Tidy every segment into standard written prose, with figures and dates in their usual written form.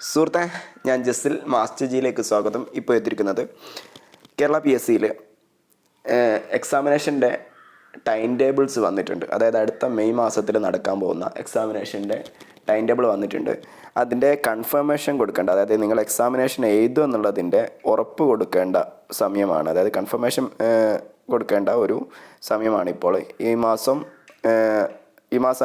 സുഹൃത്തെ, ഞാൻ ജസിൽ മാസ്റ്റർ ജിയിലേക്ക് സ്വാഗതം. ഇപ്പോൾ എത്തിയിരിക്കുന്നത് കേരള PSCയിൽ എക്സാമിനേഷൻ്റെ ടൈം ടേബിൾസ് വന്നിട്ടുണ്ട്. അതായത് അടുത്ത മെയ് മാസത്തിൽ നടക്കാൻ പോകുന്ന എക്സാമിനേഷൻ്റെ ടൈം ടേബിൾ വന്നിട്ടുണ്ട്. അതിൻ്റെ കൺഫർമേഷൻ കൊടുക്കേണ്ട, അതായത് നിങ്ങൾ എക്സാമിനേഷൻ എഴുതും എന്നുള്ളതിൻ്റെ ഉറപ്പ് കൊടുക്കേണ്ട സമയമാണ്. അതായത് കൺഫർമേഷൻ കൊടുക്കേണ്ട ഒരു സമയമാണ് ഇപ്പോൾ. ഈ മാസം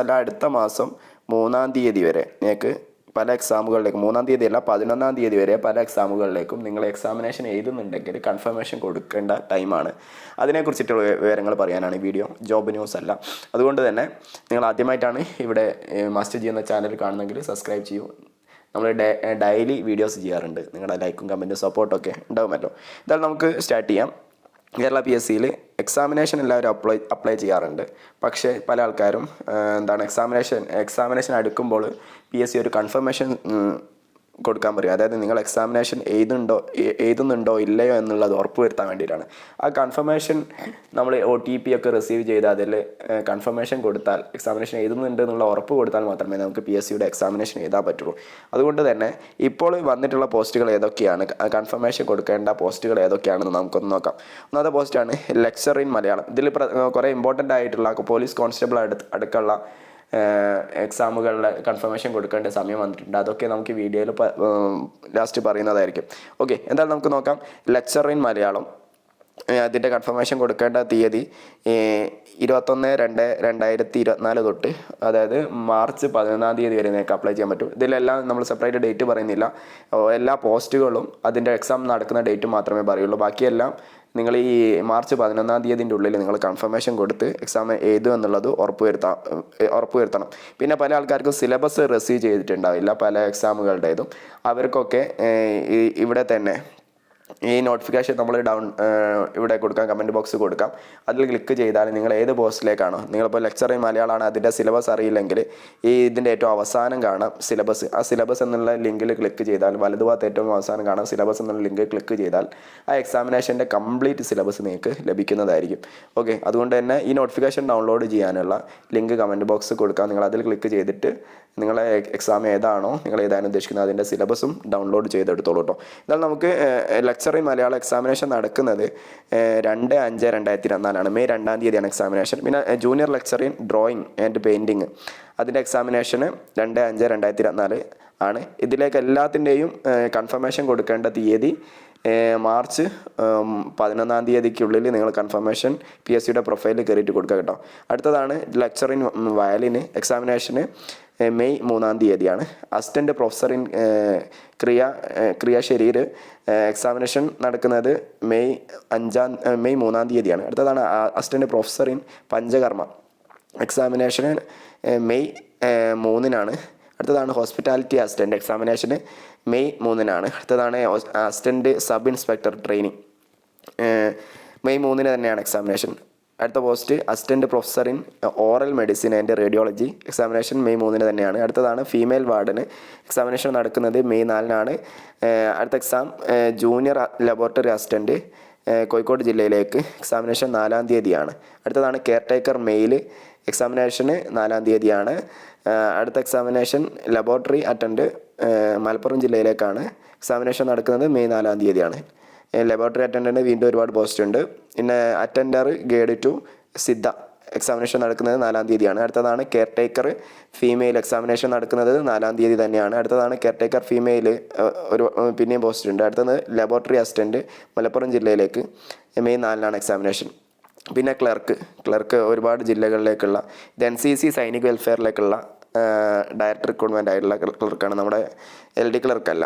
അല്ല, അടുത്ത മാസം 3-ാം തീയതി വരെ നിങ്ങൾക്ക് പല എക്സാമുകളിലേക്കും, 3-ാം തീയതി അല്ല 11-ാം തീയതി വരെ പല എക്സാമുകളിലേക്കും നിങ്ങൾ എക്സാമിനേഷൻ എഴുതുന്നുണ്ടെങ്കിൽ കൺഫർമേഷൻ കൊടുക്കേണ്ട ടൈമാണ്. അതിനെക്കുറിച്ചിട്ടുള്ള വിവരങ്ങൾ പറയാനാണ് ഈ വീഡിയോ, ജോബ് ന്യൂസ് അല്ല. അതുകൊണ്ട് തന്നെ നിങ്ങൾ ആദ്യമായിട്ടാണ് ഇവിടെ മാസ്റ്റർ ജി എന്ന ചാനൽ കാണുന്നെങ്കിൽ സബ്സ്ക്രൈബ് ചെയ്യൂ. നമ്മൾ ഡെയിലി വീഡിയോസ് ചെയ്യാറുണ്ട്. നിങ്ങളുടെ ലൈക്കും കമൻറ്റും സപ്പോർട്ടൊക്കെ ഉണ്ടാകുമല്ലോ. എന്തായാലും നമുക്ക് സ്റ്റാർട്ട് ചെയ്യാം. കേരള PSCയിൽ എക്സാമിനേഷൻ എല്ലാവരും അപ്ലൈ ചെയ്യാറുണ്ട്. പക്ഷേ പല ആൾക്കാരും എക്സാമിനേഷൻ അടുക്കുമ്പോൾ PSC ഒരു കൺഫർമേഷൻ കൊടുക്കാൻ പറയും. അതായത് നിങ്ങൾ എക്സാമിനേഷൻ എഴുതുന്നുണ്ടോ ഇല്ലയോ എന്നുള്ളത് ഉറപ്പ് വരുത്താൻ വേണ്ടിയിട്ടാണ്. ആ കൺഫർമേഷൻ നമ്മൾ OTP ഒക്കെ റിസീവ് ചെയ്ത് അതിൽ കൺഫർമേഷൻ കൊടുത്താൽ, എക്സാമിനേഷൻ എഴുതുന്നുണ്ട് എന്നുള്ള ഉറപ്പ് കൊടുത്താൽ മാത്രമേ നമുക്ക് PSCയുടെ എക്സാമിനേഷൻ എഴുതാൻ പറ്റുള്ളൂ. അതുകൊണ്ട് തന്നെ ഇപ്പോൾ വന്നിട്ടുള്ള പോസ്റ്റുകൾ ഏതൊക്കെയാണ്, കൺഫർമേഷൻ കൊടുക്കേണ്ട പോസ്റ്റുകൾ ഏതൊക്കെയാണെന്ന് നമുക്കൊന്ന് നോക്കാം. ഒന്നാമത്തെ പോസ്റ്റാണ് ലെക്ചർ ഇൻ മലയാളം. ഇതിൽ കുറേ ഇമ്പോർട്ടൻ്റ് ആയിട്ടുള്ള പോലീസ് കോൺസ്റ്റബിൾ അടുക്കുള്ള എക്സാമുകളിലെ കൺഫർമേഷൻ കൊടുക്കേണ്ട സമയം വന്നിട്ടുണ്ട്. അതൊക്കെ നമുക്ക് വീഡിയോയിൽ ലാസ്റ്റ് പറയുന്നതായിരിക്കും. ഓക്കെ, എന്തായാലും നമുക്ക് നോക്കാം. ലെക്ചർ ഇൻ മലയാളം, അതിൻ്റെ കൺഫർമേഷൻ കൊടുക്കേണ്ട തീയതി 21/2/2024 തൊട്ട്, അതായത് മാർച്ച് 11-ാം തീയതി വരെ നിങ്ങൾക്ക് അപ്ലൈ ചെയ്യാൻ പറ്റും. ഇതിലെല്ലാം നമ്മൾ സെപ്പറേറ്റ് ഡേറ്റ് പറയുന്നില്ല. എല്ലാ പോസ്റ്റുകളും അതിൻ്റെ എക്സാം നടക്കുന്ന ഡേറ്റ് മാത്രമേ പറയുള്ളൂ. ബാക്കിയെല്ലാം നിങ്ങൾ ഈ മാർച്ച് 11-ാം തീയതിൻ്റെ ഉള്ളിൽ നിങ്ങൾ കൺഫർമേഷൻ കൊടുത്ത് എക്സാം എഴുതും എന്നുള്ളത് ഉറപ്പ് വരുത്തണം. പിന്നെ പല ആൾക്കാർക്കും സിലബസ് റിസീവ് ചെയ്തിട്ടുണ്ടാവില്ല പല എക്സാമുകളുടേതും. അവർക്കൊക്കെ ഇവിടെ തന്നെ ഈ നോട്ടിഫിക്കേഷൻ നമ്മൾ ഇവിടെ കൊടുക്കാം, കമൻറ്റ് ബോക്സ് കൊടുക്കാം. അതിൽ ക്ലിക്ക് ചെയ്താൽ നിങ്ങൾ ഏത് പോസ്റ്റിലേക്കാണോ, നിങ്ങളിപ്പോൾ ലെക്ചർ ഇൻ മലയാളമാണ്, അതിൻ്റെ സിലബസ് അറിയില്ലെങ്കിൽ ഇതിൻ്റെ ഏറ്റവും അവസാനം കാണാം സിലബസ്. ആ സിലബസ് എന്നുള്ള ലിങ്കിൽ ക്ലിക്ക് ചെയ്താൽ, വലതുഭാഗത്ത് ഏറ്റവും അവസാനം കാണാം സിലബസ് എന്നുള്ള ലിങ്ക് ക്ലിക്ക് ചെയ്താൽ ആ എക്സാമിനേഷൻ്റെ കംപ്ലീറ്റ് സിലബസ് നിങ്ങൾക്ക് ലഭിക്കുന്നതായിരിക്കും. ഓക്കെ, അതുകൊണ്ട് തന്നെ ഈ നോട്ടിഫിക്കേഷൻ ഡൗൺലോഡ് ചെയ്യാനുള്ള ലിങ്ക് കമൻറ്റ് ബോക്സ് കൊടുക്കാം. നിങ്ങൾ അതിൽ ക്ലിക്ക് ചെയ്തിട്ട് നിങ്ങളെ എക്സാം ഏതാണോ നിങ്ങൾ എഴുതാൻ ഉദ്ദേശിക്കുന്നത് അതിൻ്റെ സിലബസും ഡൗൺലോഡ് ചെയ്തെടുത്തോളൂ കേട്ടോ. എന്നാൽ നമുക്ക് ലെക്ചർ ഇൻ മലയാളം എക്സാമിനേഷൻ നടക്കുന്നത് 2/5/2024 മെയ് 2-ാം തീയതിയാണ് എക്സാമിനേഷൻ. പിന്നെ junior lecture in drawing and painting, അതിൻ്റെ എക്സാമിനേഷന് 2/5/2024 ആണ്. ഇതിലേക്ക് എല്ലാത്തിൻ്റെയും കൺഫർമേഷൻ കൊടുക്കേണ്ട തീയതി മാർച്ച് 11-ാം തീയതിക്കുള്ളിൽ നിങ്ങൾ കൺഫർമേഷൻ PSCയുടെ പ്രൊഫൈലിൽ കയറിയിട്ട് കൊടുക്കുക കേട്ടോ. അടുത്തതാണ് ലെക്ചർ ഇൻ വയലിന്, എക്സാമിനേഷന് മെയ് 3-ാം തീയതിയാണ്. അസിസ്റ്റൻ്റ് പ്രൊഫസർ ഇൻ ക്രിയ ശരീർ, എക്സാമിനേഷൻ നടക്കുന്നത് മെയ് 3-ാം തീയതിയാണ്. അടുത്തതാണ് അസിസ്റ്റൻ്റ് പ്രൊഫസർ ഇൻ പഞ്ചകർമ്മ, എക്സാമിനേഷന് മെയ് 3-നാണ്. അടുത്തതാണ് ഹോസ്പിറ്റാലിറ്റി അസിസ്റ്റൻ്റ്, എക്സാമിനേഷന് മെയ് 3-നാണ്. അടുത്തതാണ് assistant sub inspector training, May 3-ന് തന്നെയാണ് എക്സാമിനേഷൻ. അടുത്ത post assistant professor in oral medicine and radiology, examination May 3-ന് തന്നെയാണ്. അടുത്തതാണ് ഫീമെയിൽ വാർഡന്, എക്സാമിനേഷൻ നടക്കുന്നത് മെയ് 4-നാണ്. അടുത്ത exam junior laboratory assistant Kozhikode ജില്ലയിലേക്ക്, എക്സാമിനേഷൻ 4-ാം തീയതിയാണ്. അടുത്തതാണ് കെയർ ടേക്കർ മെയിൽ, എക്സാമിനേഷന് 4-ാം തീയതിയാണ്. അടുത്ത എക്സാമിനേഷൻ ലബോറട്ടറി അറ്റൻഡ് മലപ്പുറം ജില്ലയിലേക്കാണ്, എക്സാമിനേഷൻ നടക്കുന്നത് മെയ് 4-ാം തീയതിയാണ്. ലബോറട്ടറി അറ്റൻഡൻറ്റ് വീണ്ടും ഒരുപാട് പോസ്റ്റ് ഉണ്ട്. പിന്നെ അറ്റൻഡർ ഗേഡ് ടു സിദ്ധ, എക്സാമിനേഷൻ നടക്കുന്നത് 4-ാം തീയതിയാണ്. അടുത്തതാണ് കെയർ ടേക്കർ ഫീമെയിൽ, എക്സാമിനേഷൻ നടക്കുന്നത് 4-ാം തീയതി തന്നെയാണ്. അടുത്തതാണ് കെയർ ടേക്കർ ഫീമെയിൽ, പിന്നെയും പോസ്റ്റ് ഉണ്ട്. അടുത്തത് ലബോറട്ടറി അസിസ്റ്റൻറ്റ് മലപ്പുറം ജില്ലയിലേക്ക്, മെയ് 4-നാണ് എക്സാമിനേഷൻ. പിന്നെ ക്ലർക്ക് ഒരുപാട് ജില്ലകളിലേക്കുള്ള, ഇത് NCC സൈനിക വെൽഫെയറിലേക്കുള്ള ഡയറക്ടർ റിക്രൂട്ട്മെൻ്റ് ആയിട്ടുള്ള ക്ലർക്കാണ്. നമ്മുടെ LD ക്ലർക്കല്ല,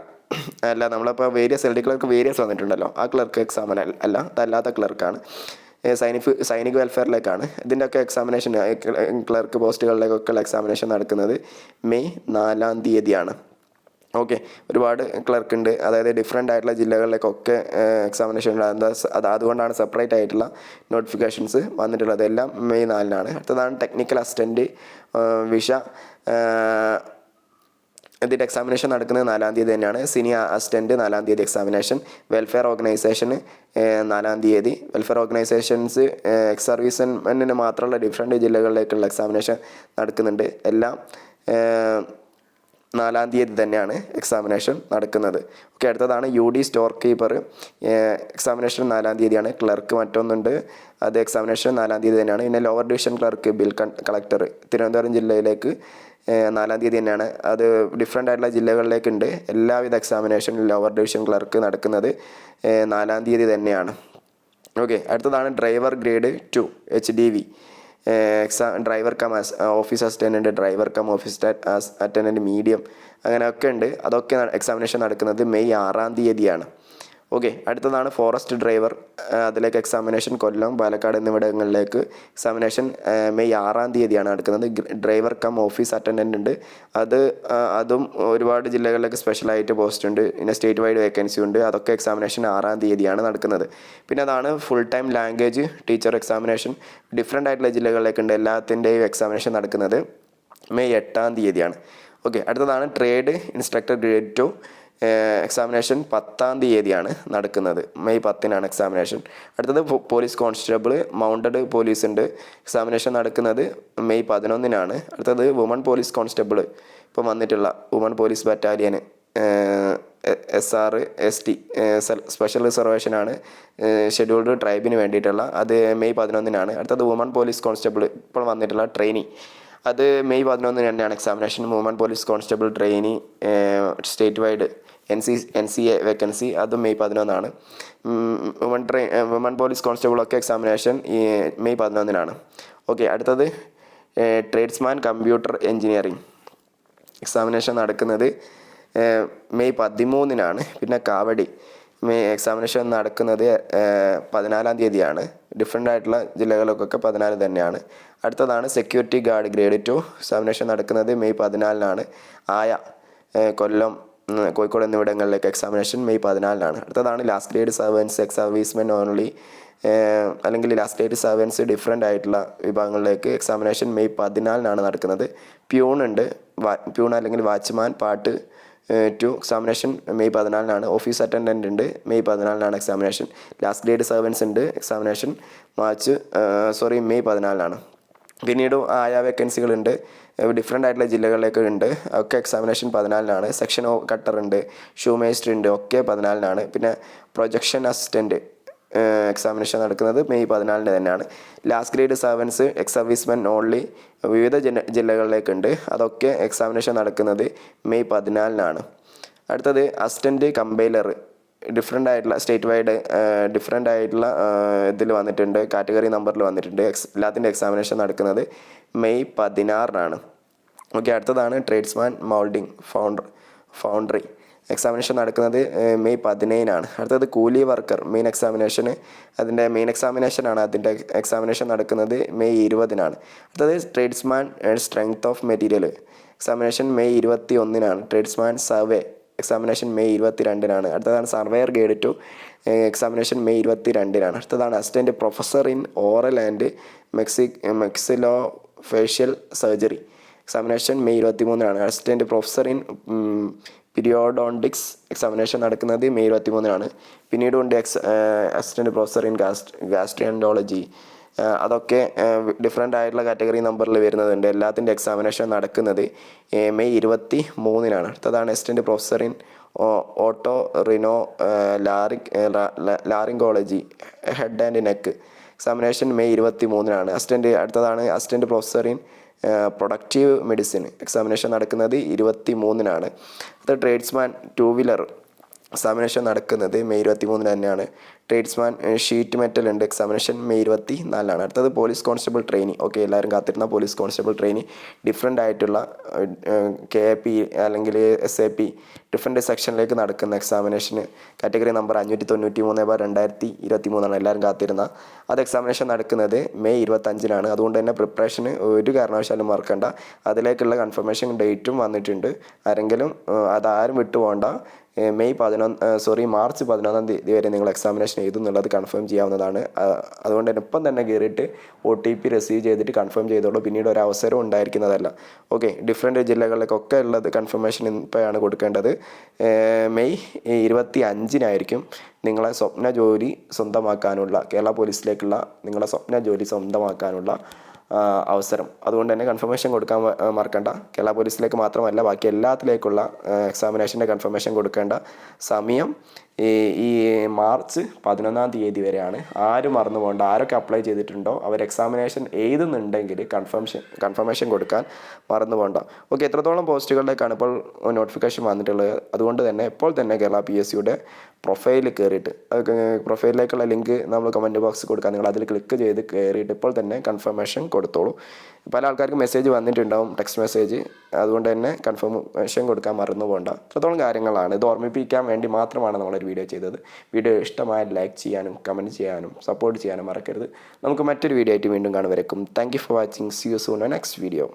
നമ്മളിപ്പോൾ LD ക്ലർക്ക് വേരിയസ് വന്നിട്ടുണ്ടല്ലോ, ആ ക്ലർക്ക് എക്സാം അല്ല, അതല്ലാത്ത ക്ലർക്കാണ്. സൈനിക വെൽഫെയറിലേക്കാണ്. ഇതിൻ്റെയൊക്കെ എക്സാമിനേഷൻ, ക്ലർക്ക് പോസ്റ്റുകളിലേക്കൊക്കെയുള്ള എക്സാമിനേഷൻ നടക്കുന്നത് മെയ് 4-ാം തീയതിയാണ്. ഓക്കെ, ഒരുപാട് ക്ലർക്ക് ഉണ്ട്, അതായത് ഡിഫറെൻ്റ് ആയിട്ടുള്ള ജില്ലകളിലേക്കൊക്കെ എക്സാമിനേഷൻ ഉണ്ട്. അതുകൊണ്ടാണ് സെപ്പറേറ്റ് ആയിട്ടുള്ള നോട്ടിഫിക്കേഷൻസ് വന്നിട്ടുള്ളത്. എല്ലാം മെയ് 4-നാണ്. അടുത്തതാണ് ടെക്നിക്കൽ അസിസ്റ്റൻറ്റ് വിഷ, ഇതിൻ്റെ എക്സാമിനേഷൻ നടക്കുന്നത് 4-ാം തീയതി തന്നെയാണ്. സീനിയർ അസിസ്റ്റൻറ്റ് 4-ാം തീയതി എക്സാമിനേഷൻ. വെൽഫെയർ ഓർഗനൈസേഷന് 4-ാം തീയതി. വെൽഫെയർ ഓർഗനൈസേഷൻസ് എക്സ് സർവീസ്മെൻറ്റിന് മാത്രമുള്ള ഡിഫറെൻറ്റ് ജില്ലകളിലേക്കുള്ള എക്സാമിനേഷൻ നടക്കുന്നുണ്ട്. എല്ലാം 4-ാം തീയതി തന്നെയാണ് എക്സാമിനേഷൻ നടക്കുന്നത്. ഓക്കെ, അടുത്തതാണ് UD സ്റ്റോർ കീപ്പർ. എക്സാമിനേഷൻ 4-ാം തീയതിയാണ്. ക്ലർക്ക് മറ്റൊന്നുണ്ട്, അത് എക്സാമിനേഷൻ 4-ാം തീയതി തന്നെയാണ്. പിന്നെ lower division clerk bill collector Thiruvananthapuram ജില്ലയിലേക്ക് 4-ാം തീയതി തന്നെയാണ്. അത് ഡിഫറെൻ്റ് ആയിട്ടുള്ള ജില്ലകളിലേക്കുണ്ട്. എല്ലാവിധ എക്സാമിനേഷനും ലോവർ ഡിവിഷൻ ക്ലർക്ക് നടക്കുന്നത് 4-ാം തീയതി തന്നെയാണ്. ഓക്കെ, അടുത്തതാണ് driver grade 2 HDV. Driver cum office assistant, driver cum office attendant medium, അങ്ങനെയൊക്കെ ഉണ്ട്. അതൊക്കെ എക്സാമിനേഷൻ നടക്കുന്നത് മെയ് 6-ാം തീയതിയാണ്. ഓക്കെ, അടുത്തതാണ് ഫോറസ്റ്റ് ഡ്രൈവർ. അതിലേക്ക് എക്സാമിനേഷൻ കൊല്ലം, പാലക്കാട് എന്നിവിടങ്ങളിലേക്ക് എക്സാമിനേഷൻ മെയ് 6-ാം തീയതിയാണ് നടക്കുന്നത്. ഡ്രൈവർ കം ഓഫീസ് അറ്റൻഡൻ്റ് ഉണ്ട്. അതും ഒരുപാട് ജില്ലകളിലേക്ക് സ്പെഷ്യലായിട്ട് പോസ്റ്റ് ഉണ്ട്. പിന്നെ സ്റ്റേറ്റ് വൈഡ് വേക്കൻസി ഉണ്ട്. അതൊക്കെ എക്സാമിനേഷൻ 6-ാം തീയതിയാണ് നടക്കുന്നത്. പിന്നെ അതാണ് full time language teacher examination different ആയിട്ടുള്ള ജില്ലകളിലേക്കുണ്ട്. എല്ലാത്തിൻ്റെയും എക്സാമിനേഷൻ നടക്കുന്നത് മെയ് 8-ാം തീയതിയാണ്. ഓക്കെ, അടുത്തതാണ് ട്രേഡ് ഇൻസ്ട്രക്ടർ ഗ്രേഡ് 2. എക്സാമിനേഷൻ 10-ാം തീയതിയാണ് നടക്കുന്നത്. മെയ് 10-നാണ് എക്സാമിനേഷൻ. അടുത്തത് പോലീസ് കോൺസ്റ്റബിൾ മൗണ്ടഡ് പോലീസ് ഉണ്ട്. എക്സാമിനേഷൻ നടക്കുന്നത് മെയ് 11-നാണ്. അടുത്തത് വുമൺ പോലീസ് കോൺസ്റ്റബിൾ ഇപ്പോൾ വന്നിട്ടുള്ള വുമൺ പോലീസ് ബറ്റാലിയന് SR ST സ്പെഷ്യൽ റിസർവേഷനാണ്, ഷെഡ്യൂൾഡ് ട്രൈബിന് വേണ്ടിയിട്ടുള്ള. അത് മെയ് 11-നാണ്. അടുത്തത് വുമൺ പോലീസ് കോൺസ്റ്റബിൾ ഇപ്പോൾ വന്നിട്ടുള്ള ട്രെയിനി, അത് മെയ് 11 തന്നെയാണ് examination. Woman police constable trainee state wide NCA vacancy, അതും മെയ് 11-നാണ്. വുമൺ പോലീസ് കോൺസ്റ്റബിളൊക്കെ എക്സാമിനേഷൻ മെയ് 11-നാണ്. ഓക്കെ, അടുത്തത് ട്രേഡ്സ്മാൻ കമ്പ്യൂട്ടർ എൻജിനീയറിംഗ് എക്സാമിനേഷൻ നടക്കുന്നത് മെയ് 13-നാണ്. പിന്നെ കാവടി എക്സാമിനേഷൻ നടക്കുന്നത് 14-ാം തീയതിയാണ്. ഡിഫറെൻ്റ് ആയിട്ടുള്ള ജില്ലകൾക്കൊക്കെ 14 തന്നെയാണ്. അടുത്തതാണ് സെക്യൂരിറ്റി ഗാർഡ് ഗ്രേഡ് 2 എക്സാമിനേഷൻ നടക്കുന്നത് മെയ് 14-നാണ്. ആയ കൊല്ലം, കോഴിക്കോട് എന്നിവിടങ്ങളിലേക്ക് എക്സാമിനേഷൻ മെയ് 14-നാണ്. അടുത്തതാണ് last grade servants ex servicemen only, അല്ലെങ്കിൽ ലാസ്റ്റ് ഗ്രേഡ് സർവൻസ് ഡിഫറെൻ്റ് ആയിട്ടുള്ള വിഭാഗങ്ങളിലേക്ക് എക്സാമിനേഷൻ മെയ് 14-നാണ് നടക്കുന്നത്. പ്യൂൺ ഉണ്ട്, പ്യൂൺ അല്ലെങ്കിൽ വാച്ച്മാൻ പാർട്ട് 2 എക്സാമിനേഷൻ മെയ് 14-നാണ്. ഓഫീസ് അറ്റൻഡൻ്റ് ഉണ്ട്, മെയ് 14-നാണ് എക്സാമിനേഷൻ. ലാസ്റ്റ് ഗ്രേഡ് സർവൻസ് ഉണ്ട്, എക്സാമിനേഷൻ മെയ് 14-നാണ്. പിന്നീട് ആയ വേക്കൻസികളുണ്ട്, ഡിഫറെൻ്റ് ആയിട്ടുള്ള ജില്ലകളിലേക്ക് ഉണ്ട്. ഒക്കെ എക്സാമിനേഷൻ 14-നാണ്. സെക്ഷൻ കട്ടർ ഉണ്ട്, ഷൂ മേസ്റ്റർ ഉണ്ട്, ഒക്കെ 14-നാണ്. പിന്നെ പ്രൊജക്ഷൻ അസിസ്റ്റൻറ്റ് എക്സാമിനേഷൻ നടക്കുന്നത് മെയ് 14-ന് തന്നെയാണ്. Last grade servants ex servicemen only വിവിധ ജില്ലകളിലേക്കുണ്ട്. അതൊക്കെ എക്സാമിനേഷൻ നടക്കുന്നത് മെയ് 14-നാണ്. അടുത്തത് അസിസ്റ്റൻറ്റ് കമ്പൈലർ ഡിഫറെൻ്റ് ആയിട്ടുള്ള സ്റ്റേറ്റ് വൈഡ് ഡിഫറെൻ്റ് ആയിട്ടുള്ള ഇതിൽ വന്നിട്ടുണ്ട്, കാറ്റഗറി നമ്പറിൽ വന്നിട്ടുണ്ട്. എല്ലാത്തിൻ്റെ എക്സാമിനേഷൻ നടക്കുന്നത് മെയ് 16-നാണ്. ഓക്കെ, അടുത്തതാണ് ട്രേഡ്സ്മാൻ മൗൾഡിംഗ് ഫൗണ്ടറി എക്സാമിനേഷൻ നടക്കുന്നത് മെയ് 15-നാണ്. അടുത്തത് കൂലി വർക്കർ മെയിൻ എക്സാമിനേഷന്, അതിൻ്റെ മെയിൻ എക്സാമിനേഷനാണ്. അതിൻ്റെ എക്സാമിനേഷൻ നടക്കുന്നത് മെയ് 20-നാണ്. അടുത്തത് tradesman strength of material examination May 21-നാണ്. ട്രേഡ്സ്മാൻ സർവേ എക്സാമിനേഷൻ മെയ് 22-നാണ്. അടുത്തതാണ് സർവേയർ ഗ്രേഡ് 2 എക്സാമിനേഷൻ മെയ് 22-നാണ്. അടുത്തതാണ് assistant professor in oral and maxillo facial surgery examination May 23-നാണ്. Assistant professor in periodontics examination നടക്കുന്നത് മെയ് 23-നാണ്. പിന്നീട് ഉണ്ട് അസിസ്റ്റൻറ്റ് പ്രൊഫസർ ഇൻ ഗാസ്ട്രിയോൻറ്റോളജി, അതൊക്കെ ഡിഫറെൻ്റ് ആയിട്ടുള്ള കാറ്റഗറി നമ്പറിൽ വരുന്നതുണ്ട്. എല്ലാത്തിൻ്റെ എക്സാമിനേഷൻ നടക്കുന്നത് മെയ് 23-നാണ്. അടുത്തതാണ് assistant professor in oto rhino laryngology head and neck examination May 23-നാണ്. അടുത്തതാണ് assistant professor in productive medicine examination നടക്കുന്നത് 23-നാണ്. അത് ട്രേഡ്സ്മാൻ 2 വീലർ എക്സാമിനേഷൻ നടക്കുന്നത് മെയ് 23-ന് തന്നെയാണ്. ട്രേഡ്സ്മാൻ ഷീറ്റ് മെറ്റൽ ഉണ്ട്, എക്സാമിനേഷൻ മെയ് 24-നാണ്. അടുത്തത് പോലീസ് കോൺസ്റ്റബിൾ ട്രെയിനി. ഓക്കെ, എല്ലാവരും കാത്തിരുന്ന പോലീസ് കോൺസ്റ്റബിൾ ട്രെയിനി ഡിഫറെൻ്റ് ആയിട്ടുള്ള KAP അല്ലെങ്കിൽ SAP ഡിഫറെൻ്റ് സെക്ഷനിലേക്ക് നടക്കുന്ന എക്സാമിനേഷന് കാറ്റഗറി നമ്പർ 593/2023 എല്ലാവരും കാത്തിരുന്ന. അത് എക്സാമിനേഷൻ നടക്കുന്നത് മെയ് 25-നാണ്. അതുകൊണ്ട് തന്നെ പ്രിപ്പറേഷന് ഒരു കാരണവശാലും മറക്കണ്ട. അതിലേക്കുള്ള കൺഫർമേഷൻ ഡേറ്റും വന്നിട്ടുണ്ട്. അതാരും വിട്ടുപോകണ്ട. മാർച്ച് 11-ാം തീയതി വരെ നിങ്ങൾ എക്സാമിനേഷൻ എഴുതുന്നുള്ളത് കൺഫേം ചെയ്യാവുന്നതാണ്. അതുകൊണ്ട് തന്നെ ഇപ്പം തന്നെ കയറിയിട്ട് OTP റിസീവ് ചെയ്തിട്ട് കൺഫേം ചെയ്തോളൂ. പിന്നീട് ഒരു അവസരം ഉണ്ടായിരിക്കുന്നതല്ല. ഓക്കെ, ഡിഫറെൻറ്റ് ജില്ലകളിലേക്കൊക്കെ ഉള്ളത് കൺഫർമേഷൻ ഇപ്പോഴാണ് കൊടുക്കേണ്ടത്. മെയ് 25-നായിരിക്കും നിങ്ങളെ സ്വപ്ന ജോലി സ്വന്തമാക്കാനുള്ള, കേരള പോലീസിലേക്കുള്ള നിങ്ങളുടെ സ്വപ്ന ജോലി സ്വന്തമാക്കാനുള്ള അവസരം. അതുകൊണ്ട് തന്നെ കൺഫർമേഷൻ കൊടുക്കാൻ മറക്കണ്ട. കേരള പോലീസിലേക്ക് മാത്രമല്ല ബാക്കി എല്ലാത്തിലേക്കുള്ള എക്സാമിനേഷൻ്റെ കൺഫർമേഷൻ കൊടുക്കേണ്ട സമയം ഈ മാർച്ച് 11 വരെയാണ്. ആരും മറന്നു പോകണ്ട. ആരൊക്കെ അപ്ലൈ ചെയ്തിട്ടുണ്ടോ അവർ എക്സാമിനേഷൻ എഴുതുന്നുണ്ടെങ്കിൽ കൺഫർമേഷൻ കൊടുക്കാൻ മറന്നു പോകണ്ട. ഓക്കെ, എത്രത്തോളം പോസ്റ്റുകളിലേക്കാണ് ഇപ്പോൾ നോട്ടിഫിക്കേഷൻ വന്നിട്ടുള്ളത്. അതുകൊണ്ട് തന്നെ ഇപ്പോൾ തന്നെ കേരള PSCയുടെ പ്രൊഫൈൽ കയറിയിട്ട് പ്രൊഫൈലിലേക്കുള്ള ലിങ്ക് നമ്മൾ കമൻറ്റ് ബോക്സിൽ കൊടുക്കാം. നിങ്ങൾ അതിൽ ക്ലിക്ക് ചെയ്ത് കയറിയിട്ട് ഇപ്പോൾ തന്നെ കൺഫർമേഷൻ കൊടുത്തോളൂ. പല ആൾക്കാർക്കും മെസ്സേജ് വന്നിട്ടുണ്ടാവും, ടെക്സ്റ്റ് മെസ്സേജ്. അതുകൊണ്ട് തന്നെ കൺഫർമേഷൻ കൊടുക്കാൻ മറന്നു പോകണ്ട. ഇത്രത്തോളം കാര്യങ്ങളാണ്. ഇത് ഓർമ്മിപ്പിക്കാൻ വേണ്ടി മാത്രമാണ് നമ്മളൊരു വീഡിയോ ചെയ്തത്. വീഡിയോ ഇഷ്ടമായ ലൈക്ക് ചെയ്യാനും കമൻറ്റ് ചെയ്യാനും സപ്പോർട്ട് ചെയ്യാനും മറക്കരുത്. നമുക്ക് മറ്റൊരു വീഡിയോ ആയിട്ട് വീണ്ടും കാണുവരേക്കും. Thank you for watching. See you soon next video.